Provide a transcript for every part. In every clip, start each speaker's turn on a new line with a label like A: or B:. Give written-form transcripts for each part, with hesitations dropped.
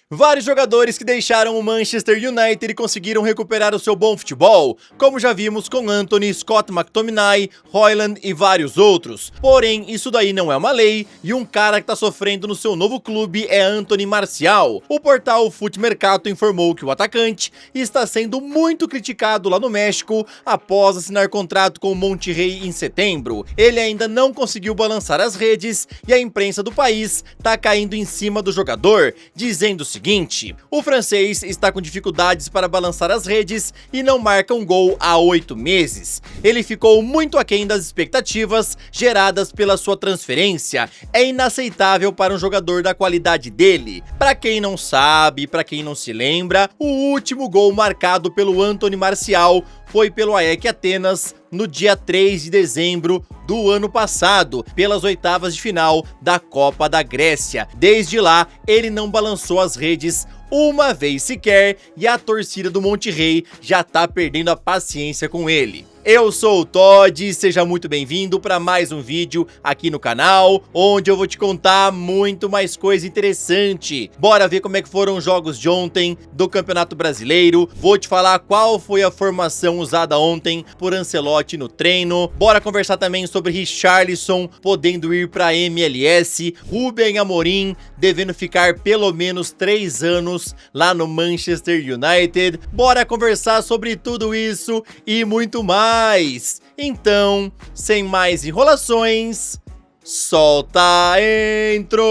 A: Vários jogadores que deixaram o Manchester United conseguiram recuperar o seu bom futebol, como já vimos com Antony, Scott McTominay, Højlund e vários outros. Porém, isso daí não é uma lei, e um cara que tá sofrendo no seu novo clube é Anthony Martial. O portal Foot Mercato informou que o atacante está sendo muito criticado lá no México após assinar contrato com o Monterrey em setembro. Ele ainda não conseguiu balançar as redes e a imprensa do país tá caindo em cima do jogador, dizendo o seguinte: o francês está com dificuldades para balançar as redes e não marca um gol há 8 meses. Ele ficou muito aquém das expectativas geradas pela sua transferência. É inaceitável para um jogador da qualidade dele. Para quem não sabe, para quem não se lembra, o último gol marcado pelo Anthony Martial foi pelo AEK Atenas no dia 3 de dezembro do ano passado, pelas oitavas de final da Copa da Grécia. Desde lá, ele não balançou as redes uma vez sequer e a torcida do Monterrey já tá perdendo a paciência com ele. Eu sou o Todd, seja muito bem-vindo para mais um vídeo aqui no canal, onde eu vou te contar muito mais coisa interessante. Bora ver como é que foram os jogos de ontem do Campeonato Brasileiro, vou te falar qual foi a formação usada ontem por Ancelotti no treino, bora conversar também sobre Richarlison podendo ir para MLS, Ruben Amorim devendo ficar pelo menos 3 anos lá no Manchester United, bora conversar sobre tudo isso e muito mais. Então, sem mais enrolações, solta a intro!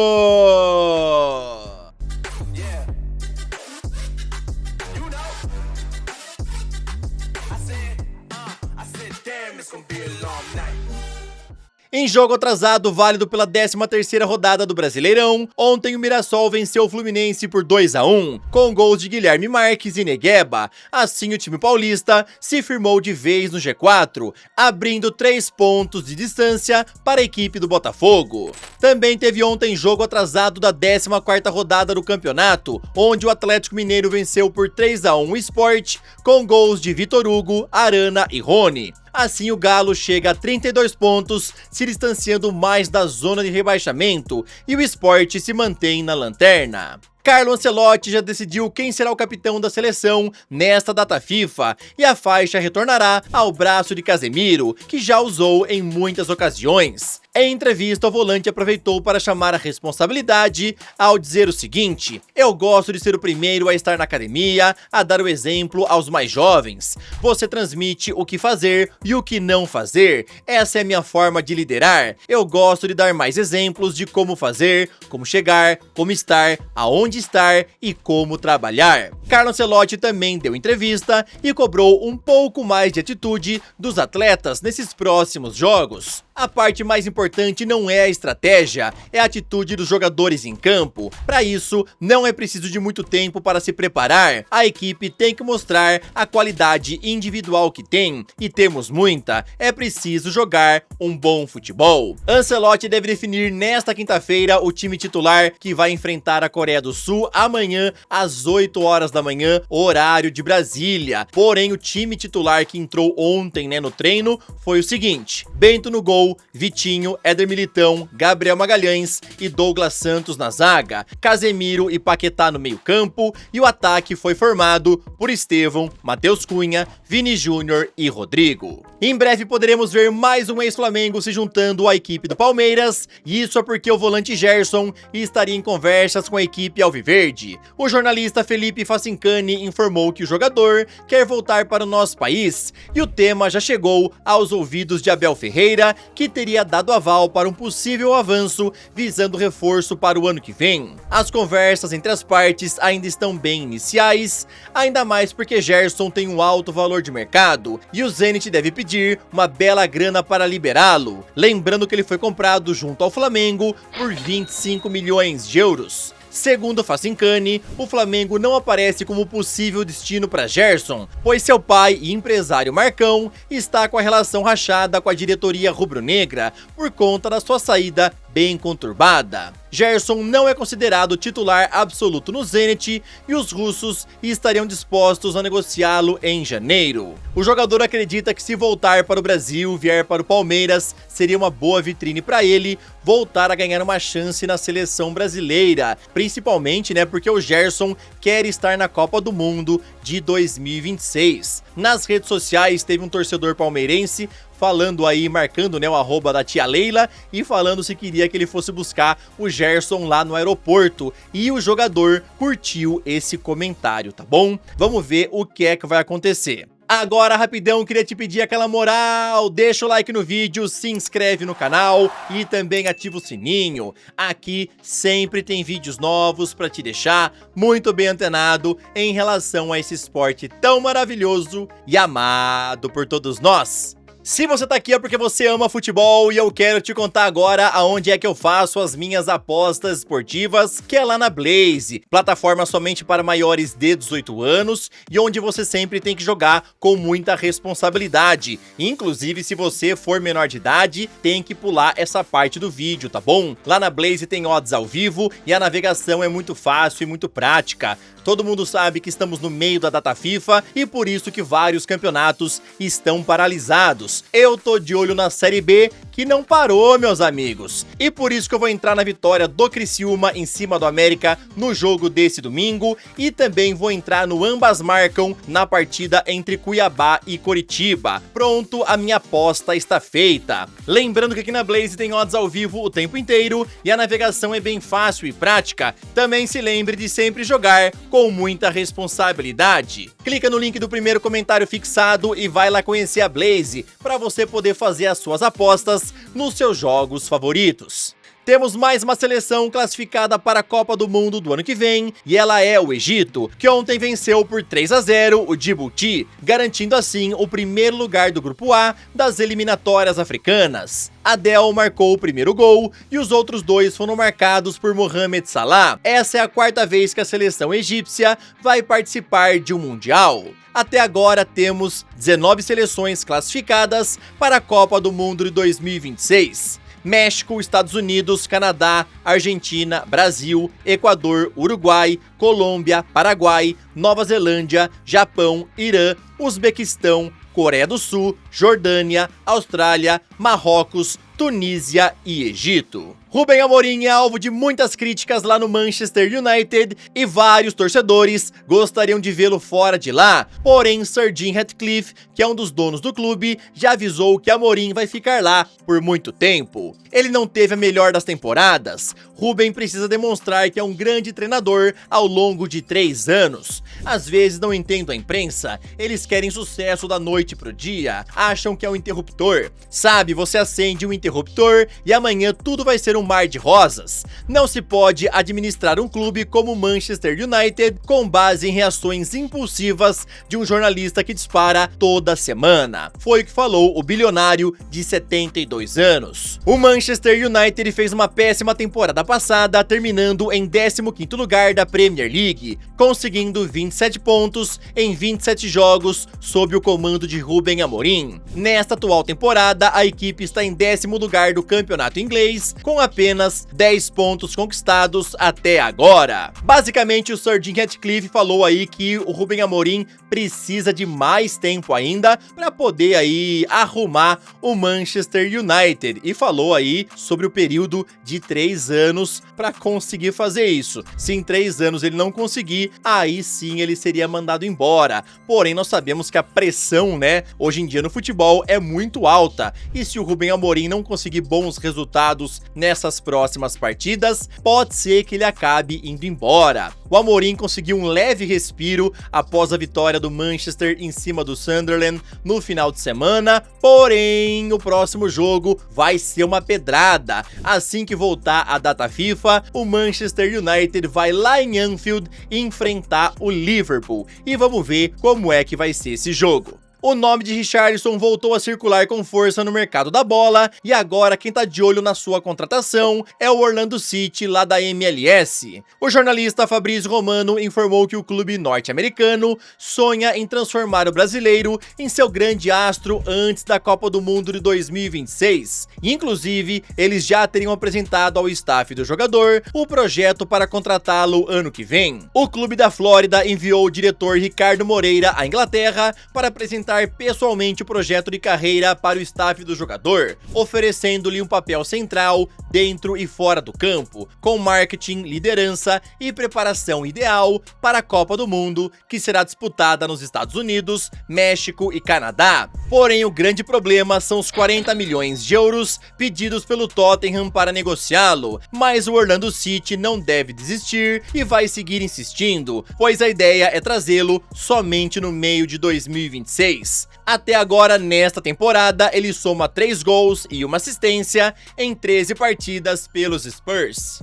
A: Em jogo atrasado, válido pela 13ª rodada do Brasileirão, ontem o Mirassol venceu o Fluminense por 2-1, com gols de Guilherme Marques e Negueba. Assim o time paulista se firmou de vez no G4, abrindo 3 pontos de distância para a equipe do Botafogo. Também teve ontem jogo atrasado da 14ª rodada do campeonato, onde o Atlético Mineiro venceu por 3-1 o Sport, com gols de Vitor Hugo, Arana e Rony. Assim o Galo chega a 32 pontos, se distanciando mais da zona de rebaixamento, e o Sport se mantém na lanterna. Carlo Ancelotti já decidiu quem será o capitão da seleção nesta data FIFA, e a faixa retornará ao braço de Casemiro, que já usou em muitas ocasiões. Em entrevista, o volante aproveitou para chamar a responsabilidade ao dizer o seguinte: eu gosto de ser o primeiro a estar na academia, a dar o exemplo aos mais jovens. Você transmite o que fazer e o que não fazer. Essa é a minha forma de liderar. Eu gosto de dar mais exemplos de como fazer, como chegar, como estar, aonde estar e como trabalhar. Carlo Ancelotti também deu entrevista e cobrou um pouco mais de atitude dos atletas nesses próximos jogos. A parte mais importante não é a estratégia, é a atitude dos jogadores em campo. Para isso, não é preciso de muito tempo para se preparar. A equipe tem que mostrar a qualidade individual que tem, e temos muita. É preciso jogar um bom futebol. Ancelotti deve definir nesta quinta-feira o time titular que vai enfrentar a Coreia do Sul amanhã às 8 horas da manhã, horário de Brasília. Porém, o time titular que entrou ontem, no treino, foi o seguinte: Bento no gol, Vitinho, Éder Militão, Gabriel Magalhães e Douglas Santos na zaga, Casemiro e Paquetá no meio campo, e o ataque foi formado por Estevão, Matheus Cunha, Vini Júnior e Rodrigo. Em breve poderemos ver mais um ex-Flamengo se juntando à equipe do Palmeiras, e isso é porque o volante Gerson estaria em conversas com a equipe alviverde. O jornalista Felipe Facincani informou que o jogador quer voltar para o nosso país, e o tema já chegou aos ouvidos de Abel Ferreira, que teria dado aval para um possível avanço visando reforço para o ano que vem. As conversas entre as partes ainda estão bem iniciais, ainda mais porque Gerson tem um alto valor de mercado e o Zenit deve pedir uma bela grana para liberá-lo. Lembrando que ele foi comprado junto ao Flamengo por 25 milhões de euros. Segundo Facincani, o Flamengo não aparece como possível destino para Gerson, pois seu pai e empresário Marcão está com a relação rachada com a diretoria rubro-negra por conta da sua saída bem conturbada. Gerson não é considerado titular absoluto no Zenit e os russos estariam dispostos a negociá-lo em janeiro. O jogador acredita que se voltar para o Brasil, vier para o Palmeiras, seria uma boa vitrine para ele voltar a ganhar uma chance na seleção brasileira, principalmente, porque o Gerson quer estar na Copa do Mundo de 2026. Nas redes sociais teve um torcedor palmeirense falando aí, marcando o arroba da tia Leila e falando se queria que ele fosse buscar o Gerson lá no aeroporto, e o jogador curtiu esse comentário, tá bom? Vamos ver o que é que vai acontecer. Agora, rapidão, queria te pedir aquela moral, deixa o like no vídeo, se inscreve no canal e também ativa o sininho. Aqui sempre tem vídeos novos para te deixar muito bem antenado em relação a esse esporte tão maravilhoso e amado por todos nós. Se você tá aqui é porque você ama futebol e eu quero te contar agora aonde é que eu faço as minhas apostas esportivas, que é lá na Blaze, plataforma somente para maiores de 18 anos e onde você sempre tem que jogar com muita responsabilidade. Inclusive, se você for menor de idade, tem que pular essa parte do vídeo, tá bom? Lá na Blaze tem odds ao vivo e a navegação é muito fácil e muito prática. Todo mundo sabe que estamos no meio da data FIFA e por isso que vários campeonatos estão paralisados. Eu tô de olho na Série B, que não parou, meus amigos. E por isso que eu vou entrar na vitória do Criciúma em cima do América no jogo desse domingo e também vou entrar no ambas marcam na partida entre Cuiabá e Coritiba. Pronto, a minha aposta está feita. Lembrando que aqui na Blaze tem odds ao vivo o tempo inteiro e a navegação é bem fácil e prática. Também se lembre de sempre jogar com muita responsabilidade. Clica no link do primeiro comentário fixado e vai lá conhecer a Blaze para você poder fazer as suas apostas nos seus jogos favoritos. Temos mais uma seleção classificada para a Copa do Mundo do ano que vem, e ela é o Egito, que ontem venceu por 3-0 o Djibouti, garantindo assim o primeiro lugar do Grupo A das eliminatórias africanas. Adel marcou o primeiro gol e os outros dois foram marcados por Mohamed Salah. Essa é a quarta vez que a seleção egípcia vai participar de um Mundial. Até agora temos 19 seleções classificadas para a Copa do Mundo de 2026. México, Estados Unidos, Canadá, Argentina, Brasil, Equador, Uruguai, Colômbia, Paraguai, Nova Zelândia, Japão, Irã, Uzbequistão, Coreia do Sul, Jordânia, Austrália, Marrocos, Tunísia e Egito. Rubem Amorim é alvo de muitas críticas lá no Manchester United e vários torcedores gostariam de vê-lo fora de lá. Porém, Sir Jim Ratcliffe, que é um dos donos do clube, já avisou que Amorim vai ficar lá por muito tempo. Ele não teve a melhor das temporadas. Rubem precisa demonstrar que é um grande treinador ao longo de 3 anos. Às vezes não entendo a imprensa, eles querem sucesso da noite pro dia, acham que é um interruptor. Sabe, você acende um interruptor e amanhã tudo vai ser um mar de rosas. Não se pode administrar um clube como o Manchester United com base em reações impulsivas de um jornalista que dispara toda semana. Foi o que falou o bilionário de 72 anos. O Manchester United fez uma péssima temporada passada, terminando em 15º lugar da Premier League, conseguindo 27 pontos em 27 jogos sob o comando de Rubem Amorim. Nesta atual temporada, a equipe está em 10º lugar do campeonato inglês, com apenas 10 pontos conquistados até agora. Basicamente, o Sir Jim Ratcliffe falou aí que o Rubem Amorim precisa de mais tempo ainda para poder aí arrumar o Manchester United e falou aí sobre o período de 3 anos para conseguir fazer isso. Se em 3 anos ele não conseguir, aí sim ele seria mandado embora. Porém, nós sabemos que a pressão, hoje em dia no futebol é muito alta e se o Rubem Amorim não conseguir bons resultados nessas próximas partidas, pode ser que ele acabe indo embora. O Amorim conseguiu um leve respiro após a vitória do Manchester em cima do Sunderland no final de semana, porém o próximo jogo vai ser uma pedrada. Assim que voltar a data FIFA, o Manchester United vai lá em Anfield enfrentar o Liverpool e vamos ver como é que vai ser esse jogo. O nome de Richarlison voltou a circular com força no mercado da bola e agora quem tá de olho na sua contratação é o Orlando City lá da MLS. O jornalista Fabrício Romano informou que o clube norte-americano sonha em transformar o brasileiro em seu grande astro antes da Copa do Mundo de 2026. Inclusive, eles já teriam apresentado ao staff do jogador o projeto para contratá-lo ano que vem. O clube da Flórida enviou o diretor Ricardo Moreira à Inglaterra para apresentar pessoalmente o projeto de carreira para o staff do jogador, oferecendo-lhe um papel central dentro e fora do campo, com marketing, liderança e preparação ideal para a Copa do Mundo, que será disputada nos Estados Unidos, México e Canadá. Porém, o grande problema são os 40 milhões de euros pedidos pelo Tottenham para negociá-lo, mas o Orlando City não deve desistir e vai seguir insistindo, pois a ideia é trazê-lo somente no meio de 2026. Até agora, nesta temporada, ele soma 3 gols e 1 assistência em 13 partidas pelos Spurs.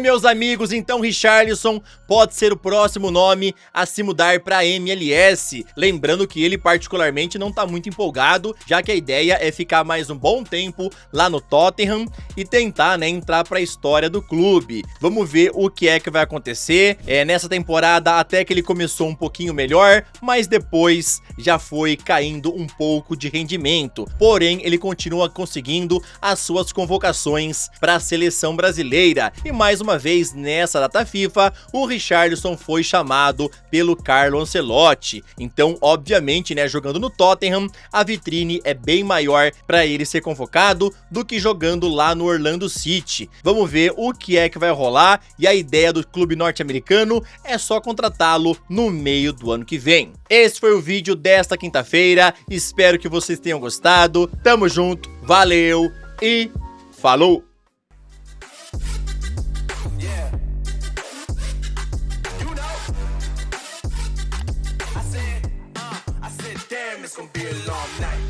A: Meus amigos, então Richarlison pode ser o próximo nome a se mudar para a MLS. Lembrando que ele particularmente não tá muito empolgado, já que a ideia é ficar mais um bom tempo lá no Tottenham e tentar, né, entrar para a história do clube. Vamos ver o que é que vai acontecer. Nessa temporada até que ele começou um pouquinho melhor, mas depois já foi caindo um pouco de rendimento. Porém, ele continua conseguindo as suas convocações para a seleção brasileira. E mais uma vez, nessa data FIFA, o Richarlison foi chamado pelo Carlo Ancelotti. Então, obviamente, né, jogando no Tottenham, a vitrine é bem maior para ele ser convocado do que jogando lá no Orlando City. Vamos ver o que é que vai rolar, e a ideia do clube norte-americano é só contratá-lo no meio do ano que vem. Esse foi o vídeo desta quinta-feira, espero que vocês tenham gostado. Tamo junto, valeu e falou! It's gonna be a long night.